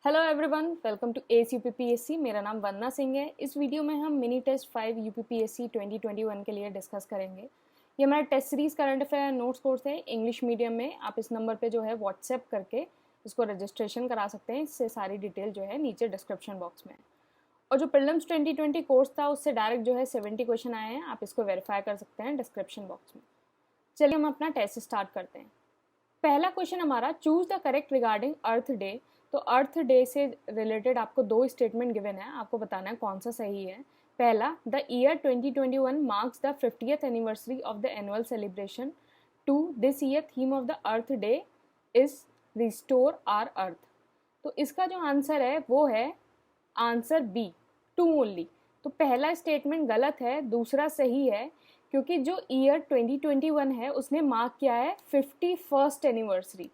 Hello everyone, welcome to S UPPSC. मेरा नाम वंदना सिंह है। इस वीडियो में हम मिनी टेस्ट 5 यूपीपीएससी 2021 के लिए डिस्कस करेंगे। ये हमारा test series current affair notes course है इंग्लिश मीडियम में। आप इस नंबर पे जो है व्हाट्सएप करके इसको रजिस्ट्रेशन करा सकते हैं। इससे सारी डिटेल जो है नीचे डिस्क्रिप्शन बॉक्स में है। और जो प्रीलिम्स 2020 कोर्स था उससे डायरेक्ट जो है 70 क्वेश्चन आए हैं। आप इसको वेरीफाई कर सकते हैं डिस्क्रिप्शन बॉक्स में। चलिए हम अपना टेस्ट स्टार्ट करते हैं। पहला क्वेश्चन हमारा, choose the correct regarding earth day. तो अर्थ डे से रिलेटेड आपको दो स्टेटमेंट गिवन है, आपको बताना है कौन सा सही है। पहला, the year 2021 marks the 50th anniversary of the annual celebration. Two, this year theme of the earth day is restore our earth. तो इसका जो आंसर है वो है आंसर बी, टू ओनली। तो पहला स्टेटमेंट गलत है, दूसरा सही है, क्योंकि जो ईयर 2021 है उसने मार्क किया है 51st एनिवर्सरी।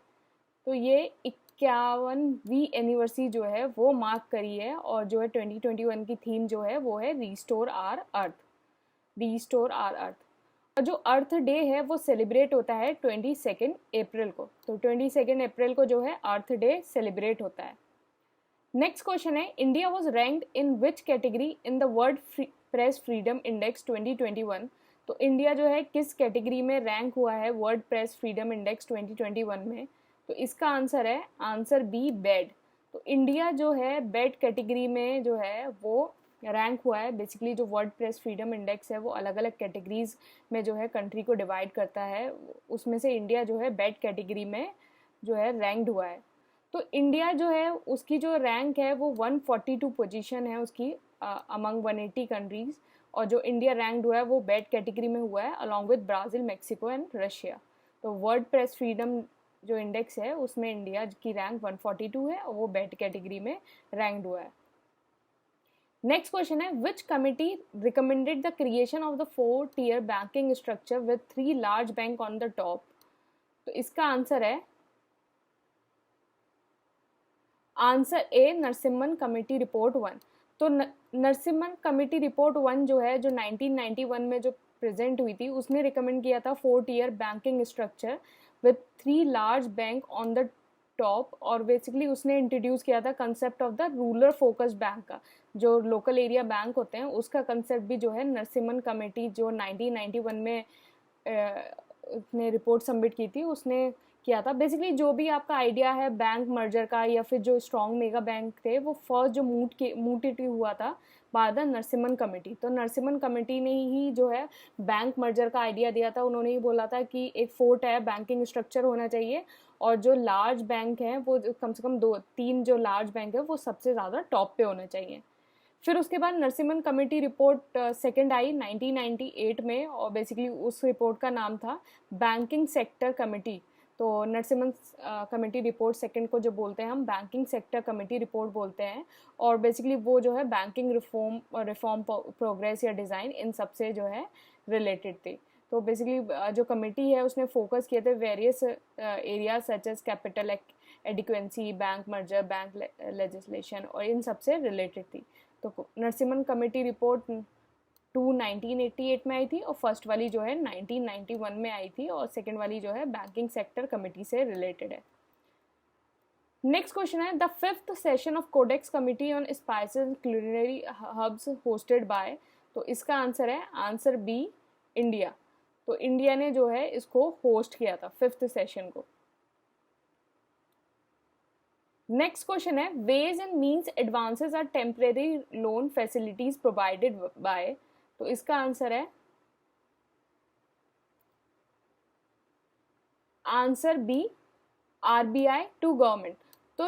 तो ये 51वीं एनिवर्सरी जो है वो मार्क करी है। और जो है 2021 की थीम जो है वो है restore our earth, restore our earth. और जो अर्थ डे है वो सेलिब्रेट होता है 22 अप्रैल को। तो 22 अप्रैल को जो है अर्थ डे सेलिब्रेट होता है। नेक्स्ट क्वेश्चन है, India was ranked in which category in the world press freedom index 2021। तो इंडिया जो है किस कैटेगरी में रैंक हुआ है वर्ल्ड प्रेस फ्रीडम इंडेक्स 2021 में। तो इसका आंसर है आंसर बी, बेड। तो इंडिया जो है बेड कैटेगरी में जो है वो रैंक हुआ है। बेसिकली जो वर्ल्ड प्रेस फ्रीडम इंडेक्स है वो अलग अलग कैटेगरीज में जो है कंट्री को डिवाइड करता है, उसमें से इंडिया जो है बेड कैटेगरी में जो है रैंक्ड हुआ है। तो इंडिया जो है उसकी जो रैंक है वो 142 पोजीशन है उसकी अमंग 180 कंट्रीज। और जो इंडिया रैंक्ड हुआ है वो बेड कैटेगरी में हुआ है along with Brazil, Mexico and Russia. तो वर्ल्ड प्रेस फ्रीडम जो इंडेक्स है उसमें इंडिया की रैंक 142 है और वो बेड कैटेगरी में रैंक्ड हुआ है। नेक्स्ट क्वेश्चन है, विच committee recommended the creation of the 4-tier banking structure with 3 large bank on the top. तो इसका आंसर है आंसर ए, नरसिम्हन कमेटी रिपोर्ट 1। तो नरसिम्हन कमेटी रिपोर्ट 1 जो है जो 1991 में जो प्रेजेंट हुई थी उसने रिकमेंड किया था 4-tier banking structure with 3 large bank on the top. और बेसिकली उसने इंट्रोड्यूस किया था concept of the rural focused bank का। जो लोकल एरिया बैंक होते हैं उसका कंसेप्ट भी जो है नरसिम्हन कमेटी जो 1991 में उसने रिपोर्ट सबमिट की थी उसने किया था। बेसिकली जो भी आपका आइडिया है बैंक मर्जर का या फिर जो स्ट्रॉन्ग मेगा बैंक थे वो फर्स्ट जो मूट हुआ था बाय द नरसिम्हन कमेटी। तो नरसिम्हन कमेटी ने ही जो है बैंक मर्जर का आइडिया दिया था। उन्होंने ही बोला था कि एक 4-tier बैंकिंग स्ट्रक्चर होना चाहिए और जो लार्ज बैंक हैं वो कम से कम 2-3 जो लार्ज बैंक है वो सबसे ज़्यादा टॉप पे होना चाहिए। फिर उसके बाद नरसिम्हन कमेटी रिपोर्ट सेकंड आई 1998 में और बेसिकली उस रिपोर्ट का नाम था बैंकिंग सेक्टर कमेटी। तो नरसिम्हन कमेटी रिपोर्ट सेकंड को जो बोलते हैं हम बैंकिंग सेक्टर कमेटी रिपोर्ट बोलते हैं। और बेसिकली वो जो है बैंकिंग रिफॉर्म प्रोग्रेस या डिज़ाइन इन सब से जो है रिलेटेड थी। तो बेसिकली जो कमेटी है उसने फोकस किए थे various area such as capital adequacy, bank merger, bank legislation और इन सब से रिलेटेड थी। तो नरसिम्हन कमेटी रिपोर्ट 2 1988 में आई थी और फर्स्ट वाली जो है 1991 में आई थी और सेकेंड वाली जो है बैंकिंग सेक्टर कमेटी से रिलेटेड है। नेक्स्ट क्वेश्चन है, the 5th session of Codex committee on spices culinary herbs hosted by. तो इसका आंसर है आंसर बी, इंडिया। तो इंडिया ने जो है इसको होस्ट किया था 5th सेशन को। नेक्स्ट क्वेश्चन है, ways and means advances are temporary loan facilities provided by. तो इसका आंसर है answer B, RBI to government. तो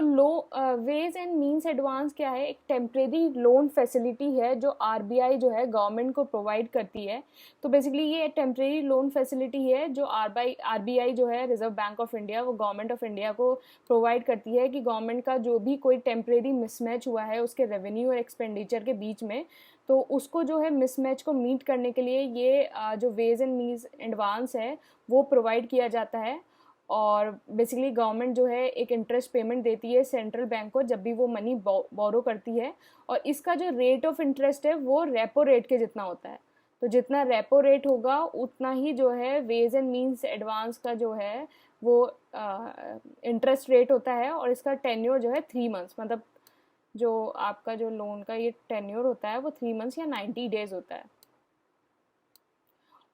वेज एंड मीन्स एडवांस क्या है, एक टेम्परेरी लोन फैसिलिटी है जो आरबीआई जो है गवर्नमेंट को प्रोवाइड करती है। तो बेसिकली ये टेम्परेरी लोन फैसिलिटी है जो आरबीआई जो है रिजर्व बैंक ऑफ इंडिया वो गवर्नमेंट ऑफ इंडिया को प्रोवाइड करती है कि गवर्नमेंट का जो भी कोई टेम्परेरी मिसमैच हुआ है उसके रेवेन्यू और एक्सपेंडिचर के बीच में, तो उसको जो है मिसमैच को मीट करने के लिए ये जो वेज एंड मीन्स एडवांस है वो प्रोवाइड किया जाता है। और बेसिकली गवर्नमेंट जो है एक इंटरेस्ट पेमेंट देती है सेंट्रल बैंक को जब भी वो मनी बोरो करती है। और इसका जो रेट ऑफ इंटरेस्ट है वो रेपो रेट के जितना होता है। तो जितना रेपो रेट होगा उतना ही जो है वेज एंड मीन्स एडवांस का जो है वो इंटरेस्ट रेट होता है, और इसका टेन्योर जो है 3 मंथ्स, मतलब जो आपका जो लोन का ये टेन्योर होता है वो 3 मंथ्स या 90 डेज होता है।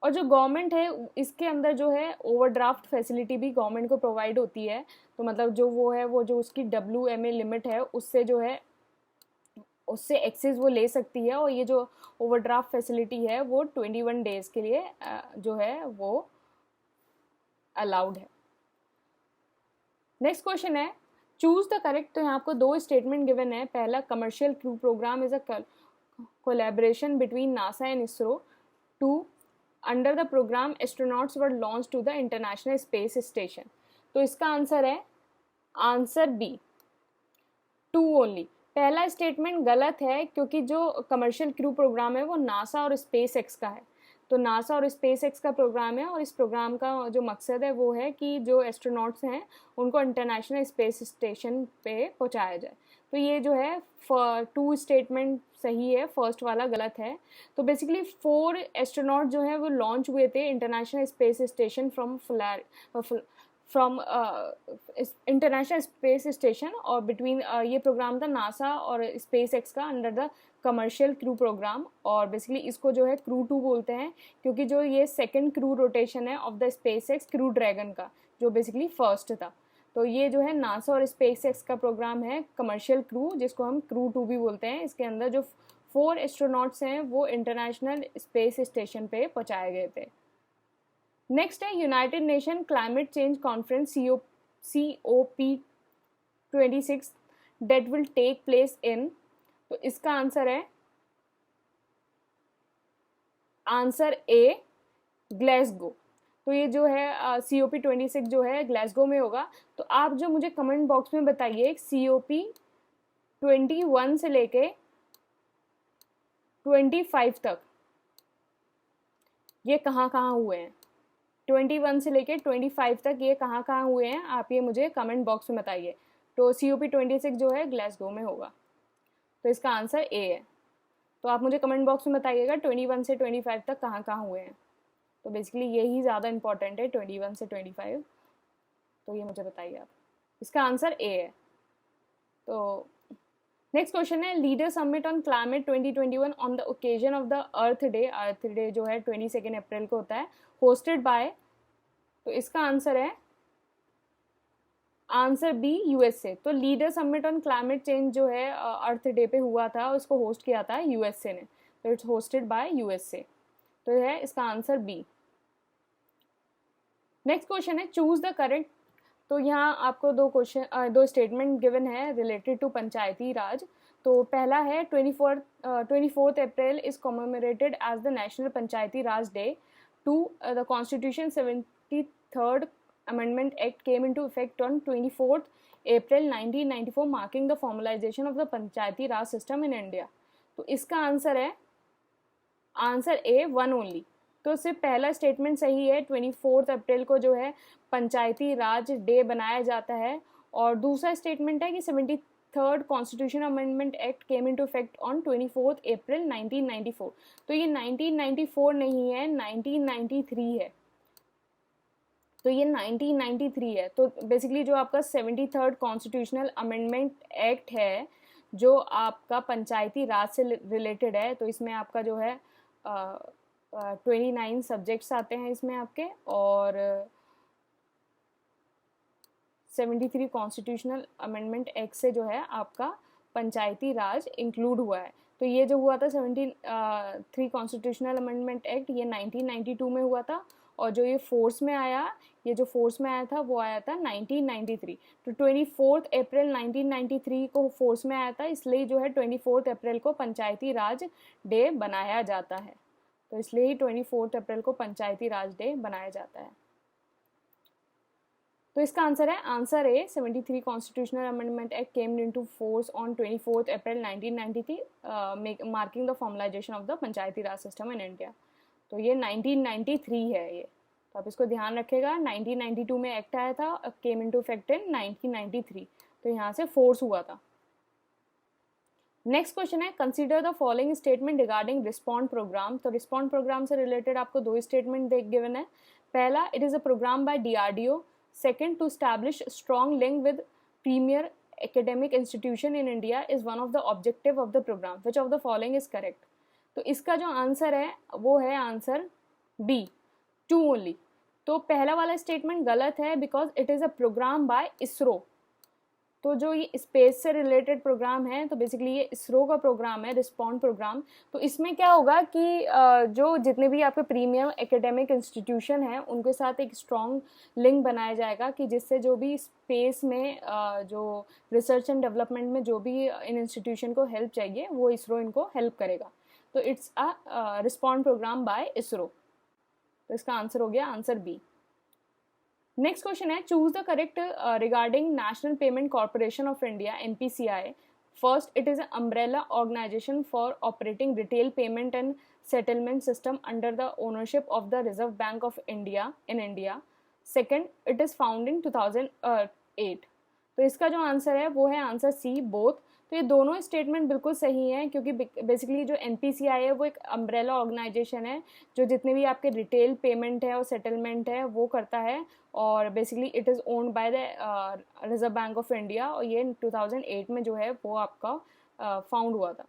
और जो गवर्नमेंट है इसके अंदर जो है ओवरड्राफ्ट फैसिलिटी भी गवर्नमेंट को प्रोवाइड होती है। तो मतलब जो वो है, वो जो उसकी WMA लिमिट है उससे जो है, उससे एक्सेस वो ले सकती है, और ये जो ओवरड्राफ्ट फैसिलिटी है वो 21 डेज के लिए जो है वो अलाउड है। नेक्स्ट क्वेश्चन है, चूज द करेक्ट। तो यहाँ आपको 2 स्टेटमेंट गिवन है। पहला, commercial crew program is a collaboration between NASA and ISRO two under the program astronauts were launched to the international space station. तो इसका आंसर है आंसर बी, 2 ओनली। पहला स्टेटमेंट गलत है, क्योंकि जो कमर्शियल क्रू प्रोग्राम है वो नासा और स्पेस एक्स का है। तो नासा और स्पेस एक्स का प्रोग्राम है, और इस प्रोग्राम का जो मकसद है वो है कि जो एस्ट्रोनॉट्स हैं उनको इंटरनेशनल स्पेस स्टेशन पे पहुंचाया जाए। तो ये जो है 2 स्टेटमेंट सही है, फर्स्ट वाला गलत है। तो बेसिकली 4 एस्ट्रोनॉट जो है वो लॉन्च हुए थे international space station from international space station, और बिटवीन ये प्रोग्राम था नासा और स्पेस एक्स का under the commercial crew program. और बेसिकली इसको जो है क्रू 2 बोलते हैं, क्योंकि जो ये सेकंड क्रू रोटेशन है of the space x crew dragon का, जो बेसिकली फर्स्ट था। तो ये जो है नासा और स्पेस एक्स का प्रोग्राम है कमर्शियल क्रू, जिसको हम क्रू 2 भी बोलते हैं। इसके अंदर जो 4 एस्ट्रोनॉट्स हैं वो इंटरनेशनल स्पेस स्टेशन पे पहुंचाए गए थे। नेक्स्ट है United Nation climate change conference COP26 date will take place in. तो इसका आंसर है आंसर ए, ग्लासगो। तो ये जो है COP26 जो है ग्लासगो में होगा। तो आप जो मुझे कमेंट बॉक्स में बताइए COP21 से लेके 25 तक ये कहाँ कहाँ हुए हैं। 21 से लेके 25 तक ये कहाँ कहाँ हुए हैं, आप ये मुझे कमेंट बॉक्स में बताइए। तो COP26 जो है ग्लासगो में होगा। तो इसका आंसर ए है। तो आप मुझे कमेंट बॉक्स में बताइएगा 21 से 25 तक कहाँ कहाँ हुए हैं। तो बेसिकली यही ज़्यादा इंपॉर्टेंट है, 21 से 25। तो ये मुझे बताइए आप। इसका आंसर ए है। तो नेक्स्ट क्वेश्चन है, leader summit on climate 2021 on the occasion of the earth day. Earth day जो है 22 अप्रैल को होता है, होस्टेड बाय। तो इसका आंसर है आंसर बी, USA। तो leader summit on climate change जो है अर्थ डे पे हुआ था, उसको होस्ट किया था USA ने। तो इट्स होस्टेड बाय USA। तो है इसका आंसर बी। नेक्स्ट क्वेश्चन है, चूज द करेक्ट। तो यहाँ आपको 2 स्टेटमेंट गिवन है रिलेटेड टू पंचायती राज। तो पहला है 24th April is commemorated as the national Panchayati Raj day to the constitution 73rd Amendment Act came into effect on 24th April 1994, marking the formalization of the Panchayati Raj system in India. तो इसका answer है answer ए, 1 only. तो सिर्फ पहला statement सही है, 24 अप्रैल को जो है पंचायती राज डे बनाया जाता है। और दूसरा स्टेटमेंट है कि 73rd constitution amendment act came into effect on 24 अप्रैल 1994। तो ये 1994 नहीं है, 1993 है। तो ये 1993 है। तो बेसिकली जो आपका 73rd कॉन्स्टिट्यूशनल अमेंडमेंट एक्ट है जो आपका पंचायती राज से रिलेटेड है, तो इसमें आपका जो है 29 सब्जेक्ट्स आते हैं इसमें आपके, और 73 कॉन्स्टिट्यूशनल अमेंडमेंट एक्ट से जो है आपका पंचायती राज इंक्लूड हुआ है। तो ये जो हुआ था 73 कॉन्स्टिट्यूशनल अमेंडमेंट एक्ट, ये 1992 में हुआ था, और जो ये फोर्स में आया, ये जो फोर्स में आया था वो आया था 1993। तो 24 अप्रैल 1993 को फोर्स में आया था, इसलिए जो है 24 अप्रैल को पंचायती राज डे बनाया जाता है। तो इसलिए ही 24 अप्रैल को पंचायती राज डे बनाया जाता है। तो इसका आंसर है answer A, 73 constitutional amendment act came into force on 24 April 1993, marking the formalisation of the Panchayati Raj system in India. तो ये 1993 है ये, तो आप इसको ध्यान रखेगा। 1992 में एक्ट आया था, केम इनटू इफेक्ट इन 1993। तो यहाँ से फोर्स हुआ था। नेक्स्ट क्वेश्चन है, consider the following statement regarding respond program. तो रिस्पॉन्ड प्रोग्राम से रिलेटेड आपको 2 स्टेटमेंट गिवन है। पहला, it is a program by DRDO। Second, to establish a strong link with premier academic institution in India is one of the objective of the program. Which of the following is correct? तो इसका जो answer है वो है answer B, 2 only. तो पहला वाला statement गलत है because it is a program by ISRO. तो जो ये स्पेस से रिलेटेड प्रोग्राम है तो बेसिकली ये इसरो का प्रोग्राम है, रिस्पॉन्ड प्रोग्राम। तो इसमें क्या होगा कि जो जितने भी आपके प्रीमियम एकेडमिक इंस्टीट्यूशन हैं उनके साथ एक स्ट्रॉन्ग लिंक बनाया जाएगा कि जिससे जो भी स्पेस में जो रिसर्च एंड डेवलपमेंट में जो भी इन इंस्टीट्यूशन को हेल्प चाहिए वो इसरो इनको हेल्प करेगा। तो it's a respond program by ISRO. तो इसका आंसर हो गया आंसर बी। नेक्स्ट क्वेश्चन है, choose the correct regarding national payment corporation of India NPCI। First, it is umbrella organisation for operating retail payment and settlement system under the ownership of the reserve bank of India in India. Second, it is found in 2008। तो इसका जो answer है वो है answer C, both. तो ये दोनों statement बिल्कुल सही हैं क्योंकि बेसिकली जो NPCI है वो एक अम्ब्रेला ऑर्गेनाइजेशन है जो जितने भी आपके रिटेल पेमेंट है और सेटलमेंट है वो करता है, और basically it is owned by the reserve bank of India, और ये 2008 में जो है वो आपका फाउंड हुआ था।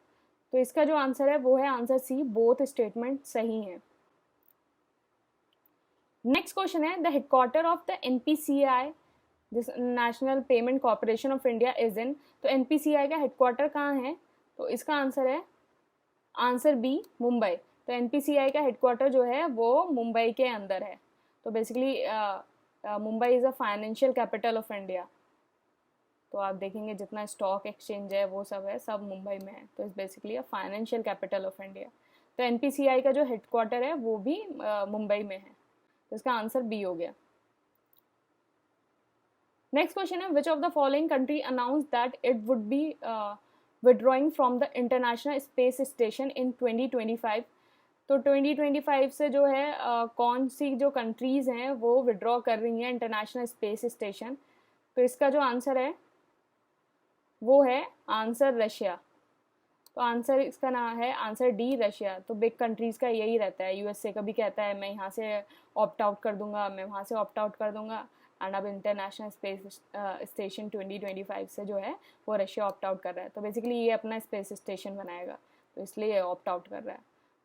तो इसका जो आंसर है वो है आंसर सी, बोथ स्टेटमेंट सही हैं। नेक्स्ट क्वेश्चन है, the headquarter of the NPCI जिस national payment corporation of India is in. तो NPCI का हेडक्वार्टर कहाँ है? तो इसका आंसर है आंसर बी, मुंबई। तो NPCI का हेडक्वार्टर जो है वो मुंबई के अंदर है। तो basically Mumbai is a financial capital of India. तो आप देखेंगे जितना स्टॉक एक्सचेंज है वो सब है, सब मुंबई में है। तो it's basically a financial capital of India. तो NPCI का जो हेडक्वार्टर है वो भी मुंबई में है। तो इसका आंसर बी हो गया। नेक्स्ट क्वेश्चन है, which of the following country announce that it would be withdrawing from the international space station इन 2025। तो 2025 से जो है कौन सी जो कंट्रीज़ हैं वो विड्रॉ कर रही हैं इंटरनेशनल स्पेस स्टेशन। तो इसका जो आंसर है वो है आंसर रशिया। तो आंसर इसका नाम है आंसर डी, रशिया। तो बिग कंट्रीज़ का यही रहता है। USA कभी कहता है मैं यहाँ से ऑप्ट आउट कर दूंगा, मैं वहाँ से ऑप्ट आउट कर दूंगा, एंड अब इंटरनेशनल स्पेस स्टेशन 2025 से जो है वो रशिया ऑप्ट आउट कर रहा है। तो बेसिकली ये अपना स्पेस स्टेशन बनाएगा, तो इसलिए ये ऑप्ट आउट कर रहा है।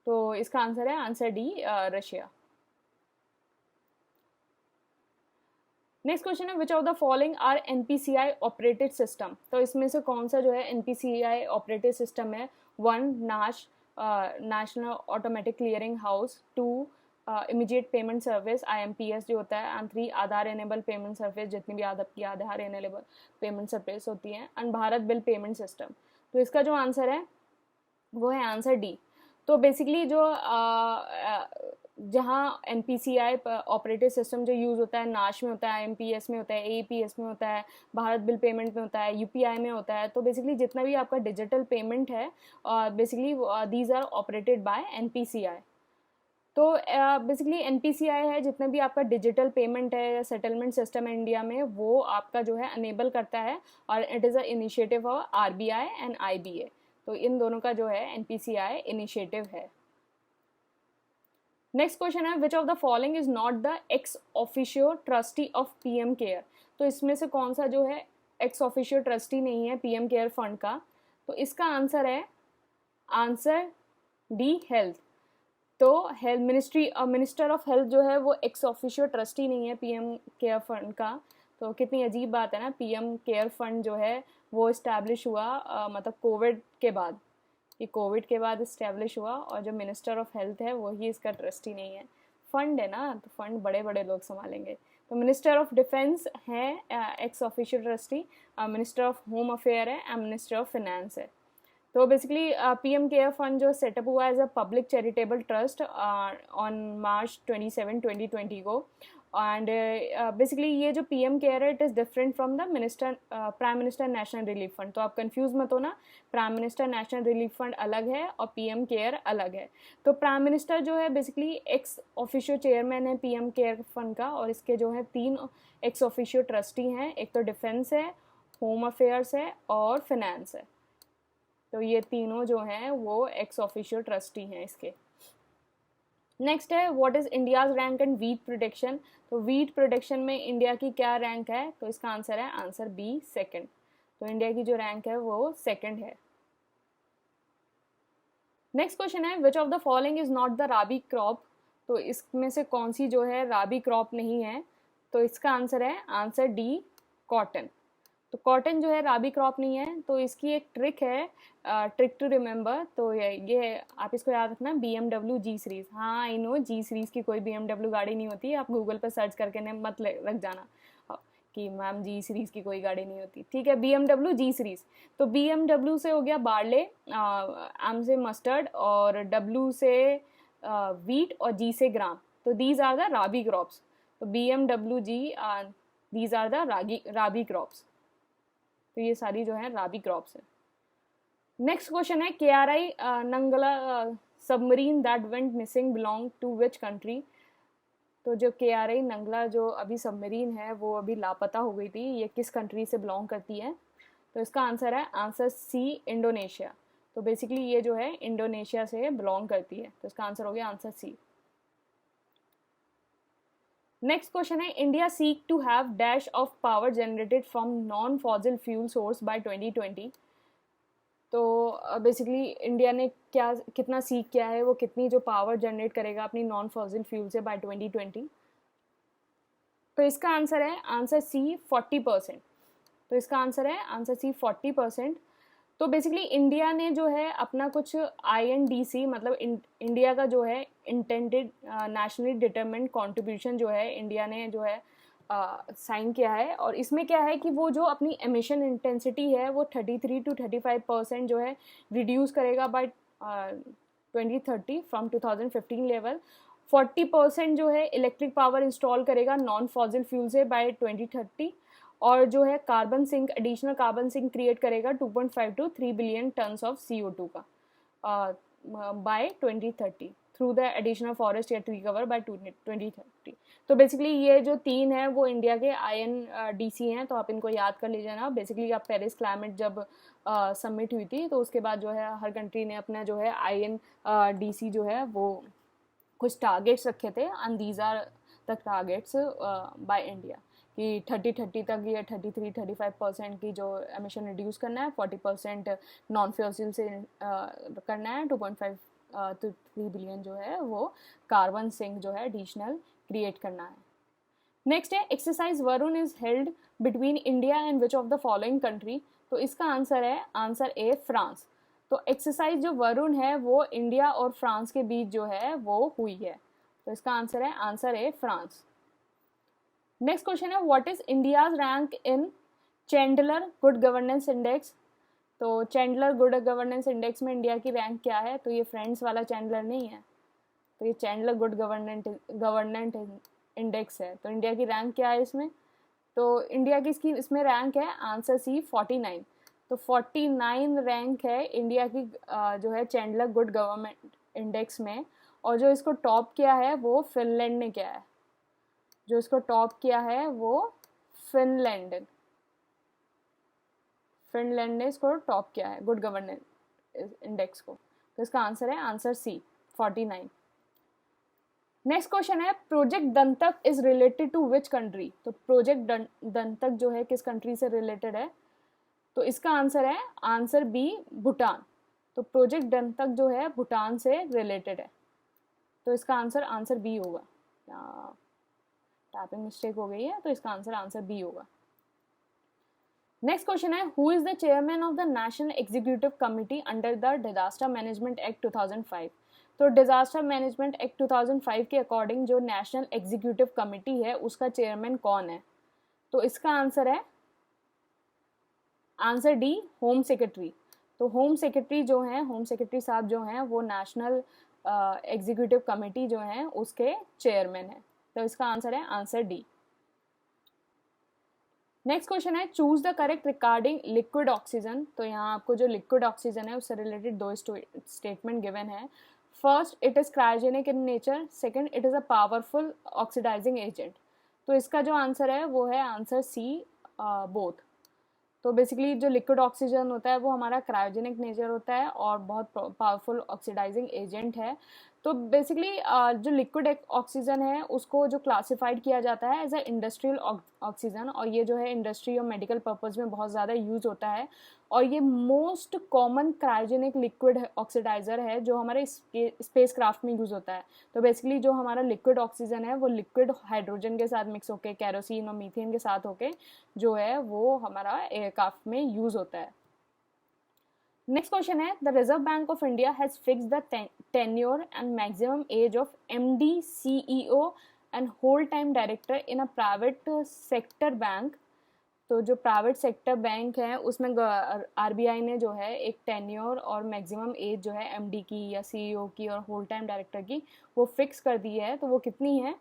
तो इसका आंसर है answer D, Russia. Next question है, which of the following are NPCI operated system. तो इसमें से कौन सा जो है NPCI ऑपरेटेड सिस्टम है? 1 नाश national automatic clearing house, 2 immediate payment service IMPS जो होता है, and 3 Aadhaar enable payment service, जितनी भी आधार एनेबल पेमेंट सर्विस होती हैं, and Bharat bill payment system. तो इसका जो आंसर है वो है आंसर डी। तो बेसिकली जो जहाँ NPCI ऑपरेटिव सिस्टम जो यूज़ होता है नाश में होता है, IMPS में होता है, AEPS में होता है, भारत बिल पेमेंट में होता है, UPI में होता है। तो बेसिकली जितना भी आपका डिजिटल पेमेंट है basically these are operated by NPCI। तो बेसिकली NPCI है जितने भी आपका डिजिटल पेमेंट है या सेटलमेंट सिस्टम है इंडिया में वो आपका जो है अनेबल करता है, और it is a initiative of RBI and IBA। तो इन दोनों का जो है NPCI इनिशिएटिव है। नेक्स्ट क्वेश्चन है, which of the following is not the ex officio trustee of PM care. तो इसमें से कौन सा जो है एक्स ऑफिशियो ट्रस्टी नहीं है PM केयर फंड का? तो इसका आंसर है आंसर डी, हेल्थ। तो हेल्थ मिनिस्टर ऑफ हेल्थ जो है वो एक्स ऑफिशियो ट्रस्टी नहीं है PM केयर फंड का। तो कितनी अजीब बात है ना, PM केयर फंड जो है वो इस्टेब्लिश हुआ मतलब कोविड के बाद, कि कोविड के बाद इस्टेब्लिश हुआ, और जो मिनिस्टर ऑफ हेल्थ है वही इसका ट्रस्टी नहीं है। फंड है ना, तो फंड बड़े बड़े लोग संभालेंगे। तो मिनिस्टर ऑफ डिफेंस है ex official trustee, minister of home affair है, एंड मिनिस्टर ऑफ फिनेंस है। तो बेसिकली PM केयर फंड जो सेटअप हुआ as a public charitable trust on March 27, 2020 को, एंड बेसिकली ये जो PM केयर है it is different from the prime minister national relief fund. तो आप कंफ्यूज मत हो ना, prime minister national relief fund अलग है और PM केयर अलग है। तो प्राइम मिनिस्टर जो है बेसिकली एक्स ऑफिशियो चेयरमैन है PM केयर फंड का, और इसके जो है 3 एक्स ऑफिशियो ट्रस्टी हैं, एक तो डिफेंस है, होम अफेयर्स है और फिनेंस है। तो ये तीनों जो हैं वो एक्स ऑफिशियो ट्रस्टी हैं इसके। नेक्स्ट है what is India's rank in wheat production. तो वीट प्रोडक्शन में इंडिया की क्या रैंक है, तो इसका आंसर है आंसर बी सेकंड। तो इंडिया की जो रैंक है वो सेकंड है। नेक्स्ट क्वेश्चन है which of the following is not the rabi crop. तो इसमें से कौन सी जो है राबी क्रॉप नहीं है, तो इसका आंसर है आंसर डी कॉटन। तो कॉटन जो है राबी क्रॉप नहीं है। तो इसकी एक ट्रिक है, ट्रिक टू रिमेंबर, तो ये आप इसको याद रखना, BMW जी सीरीज। हाँ आई नो जी सीरीज की कोई BMW गाड़ी नहीं होती, आप गूगल पर सर्च करके ने मत रख जाना कि मैम जी सीरीज की कोई गाड़ी नहीं होती, ठीक है, BMW जी सीरीज। तो BMW से हो गया बार्ले, एम से मस्टर्ड, और W से वीट, और G से ग्राम। तो these are the rabi crops. तो BMW G these are the rabi crops. तो ये सारी जो है राबी क्रॉप्स है। नेक्स्ट क्वेश्चन है KRI Nanggala submarine that went missing belong to which country. तो जो KRI नंगला जो अभी सबमरीन है वो अभी लापता हो गई थी, ये किस कंट्री से बिलोंग करती है, तो इसका आंसर है आंसर सी इंडोनेशिया। तो बेसिकली ये जो है इंडोनेशिया से बिलोंग करती है, तो इसका आंसर हो गया आंसर सी। नेक्स्ट क्वेश्चन है India seek to have dash of power generated from non fossil fuel source by 2020। तो बेसिकली इंडिया ने क्या कितना सीख किया है, वो कितनी जो पावर जनरेट करेगा अपनी नॉन फॉसिल फ्यूल से बाय 2020। तो इसका आंसर है आंसर सी 40%। तो इसका आंसर है आंसर सी 40%। तो बेसिकली इंडिया ने जो है अपना कुछ INDC मतलब इंडिया का जो है इंटेंडेड नेशनली डिटरमिन्ड कंट्रीब्यूशन जो है इंडिया ने जो है साइन किया है, और इसमें क्या है कि वो जो अपनी एमिशन इंटेंसिटी है वो 33 to 35% जो है रिड्यूस करेगा बाय 2030 फ्रॉम 2015 लेवल। 40% जो है इलेक्ट्रिक पावर इंस्टॉल करेगा नॉन फॉसिल फ्यूल से बाय 2030, और जो है carbon sink additional carbon sink create करेगा 2.5 to 3 billion tons of CO2 का by 2030 through the additional forest या ट्री कवर बाय 2030। तो बेसिकली ये जो तीन है वो इंडिया के INDC हैं, तो आप इनको याद कर लीजिए ना। बेसिकली आप पेरिस क्लाइमेट जब समिट हुई थी तो उसके बाद जो है हर कंट्री ने अपना जो है INDC जो है वो कुछ टारगेट्स रखे थे, and these are the targets by India कि 30 तक ये 33-35% की जो एमिशन रिड्यूस करना है, 40% नॉन फ्यूल से करना है, 2.5 to 3 बिलियन जो है वो कार्बन सिंक जो है एडिशनल क्रिएट करना है। नेक्स्ट है exercise Varun is held between India and which of the following country. तो इसका आंसर है आंसर ए फ्रांस। तो एक्सरसाइज जो वरुण है वो इंडिया और फ्रांस के बीच जो है वो हुई है, तो इसका आंसर है answer A France. Next question है what is India's rank in Chandler good governance index. तो चैंडलर गुड गवर्नेंस इंडेक्स में इंडिया की रैंक क्या है, तो ये फ्रेंड्स वाला चैंडलर नहीं है, तो ये चैंडलर गुड गवर्नेंट इंडेक्स है। तो इंडिया की रैंक क्या है इसमें, तो इंडिया की इसकी इसमें रैंक है आंसर सी 49। तो 49 रैंक है इंडिया की जो है चैंडलर गुड गवर्नमेंट इंडेक्स में, और जो इसको टॉप किया है वो फिनलैंड ने किया है। जो इसको टॉप किया है वो फिनलैंड ने इसको टॉप किया है गुड गवर्नेंस इंडेक्स को। तो इसका आंसर है आंसर सी 49। नेक्स्ट क्वेश्चन है project Dantak is related to which country. तो प्रोजेक्ट दंतक जो है किस कंट्री से रिलेटेड है, तो इसका आंसर है आंसर बी भूटान। तो प्रोजेक्ट दंतक जो है भूटान से रिलेटेड है, तो इसका आंसर आंसर बी होगा। टाइपिंग मिस्टेक हो गई है, तो इसका आंसर आंसर बी होगा। नेक्स्ट क्वेश्चन है who is the chairman of the national executive committee under the disaster management act 2005। तो डिजास्टर मैनेजमेंट एक्ट 2005 के अकॉर्डिंग जो नेशनल एग्जीक्यूटिव कमिटी है उसका चेयरमैन कौन है, तो इसका आंसर है आंसर डी होम सेक्रेटरी। तो होम सेक्रेटरी जो है होम सेक्रेटरी साहब जो हैं वो नेशनल एग्जीक्यूटिव कमेटी जो है उसके चेयरमैन है, तो इसका आंसर है आंसर डी। नेक्स्ट क्वेश्चन है choose the correct regarding liquid oxygen. तो यहाँ आपको जो लिक्विड ऑक्सीजन है उससे रिलेटेड दो स्टेटमेंट गिवन है। First it is cryogenic in nature, second it is a powerful oxidising agent. तो इसका जो आंसर है वो है आंसर सी बोथ। तो बेसिकली जो लिक्विड ऑक्सीजन होता है वो हमारा क्रायोजेनिक नेचर होता है और बहुत पावरफुल ऑक्सीडाइजिंग एजेंट है। तो बेसिकली जो लिक्विड ऑक्सीजन है उसको जो क्लासिफाइड किया जाता है एज अ इंडस्ट्रियल ऑक्सीजन, और ये जो है इंडस्ट्री और मेडिकल पर्पस में बहुत ज़्यादा यूज़ होता है, और ये most common cryogenic liquid oxidiser है जो हमारे स्पेस क्राफ्ट में यूज़ होता है। तो बेसिकली जो हमारा लिक्विड ऑक्सीजन है वो लिक्विड हाइड्रोजन के साथ मिक्स होके, केरोसिन और मीथेन के साथ होके जो है वो हमारा एयरक्राफ्ट में यूज़ होता है। नेक्स्ट क्वेश्चन है, the reserve bank of India has fix the tenure and maximum age of MD, CEO and whole time director in a private sector bank। तो जो प्राइवेट सेक्टर बैंक है उसमें RBI ने जो है एक टेन्योर और मैक्सिमम एज जो है एमडी की या सीईओ की और होल टाइम डायरेक्टर की वो फिक्स कर दी है। तो वो कितनी है?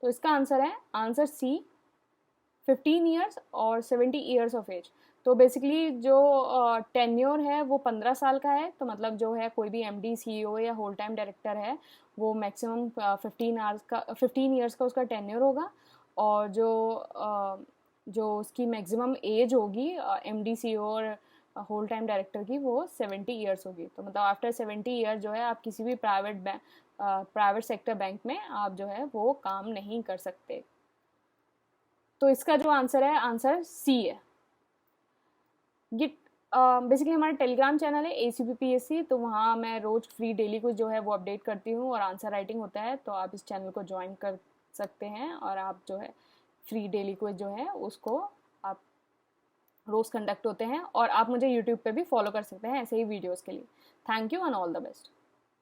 तो इसका आंसर है आंसर सी, 15 ईयर्स और 70 ईयर्स ऑफ एज। तो बेसिकली जो टेन्योर है वो 15 साल का है, तो मतलब जो है कोई भी एमडी, सीईओ या होल टाइम डायरेक्टर है वो मैक्सिमम 15 ईयर्स का उसका टेन्योर होगा, और जो उसकी मैक्सिमम एज होगी एमडी, सीईओ और होल टाइम डायरेक्टर की वो 70 ईयर्स होगी। तो मतलब आफ्टर 70 ईयर जो है आप किसी भी प्राइवेट सेक्टर बैंक में आप जो है वो काम नहीं कर सकते। तो इसका जो आंसर है आंसर सी है। ये बेसिकली हमारा टेलीग्राम चैनल है ACPPSC, तो वहाँ मैं रोज़ फ्री डेली कुछ जो है वो अपडेट करती हूँ और आंसर राइटिंग होता है, तो आप इस चैनल को ज्वाइन कर सकते हैं और आप जो है फ्री डेली क्विज जो है उसको आप रोज़ कंडक्ट होते हैं, और आप मुझे यूट्यूब पे भी फॉलो कर सकते हैं ऐसे ही वीडियोस के लिए। Thank you and all the best.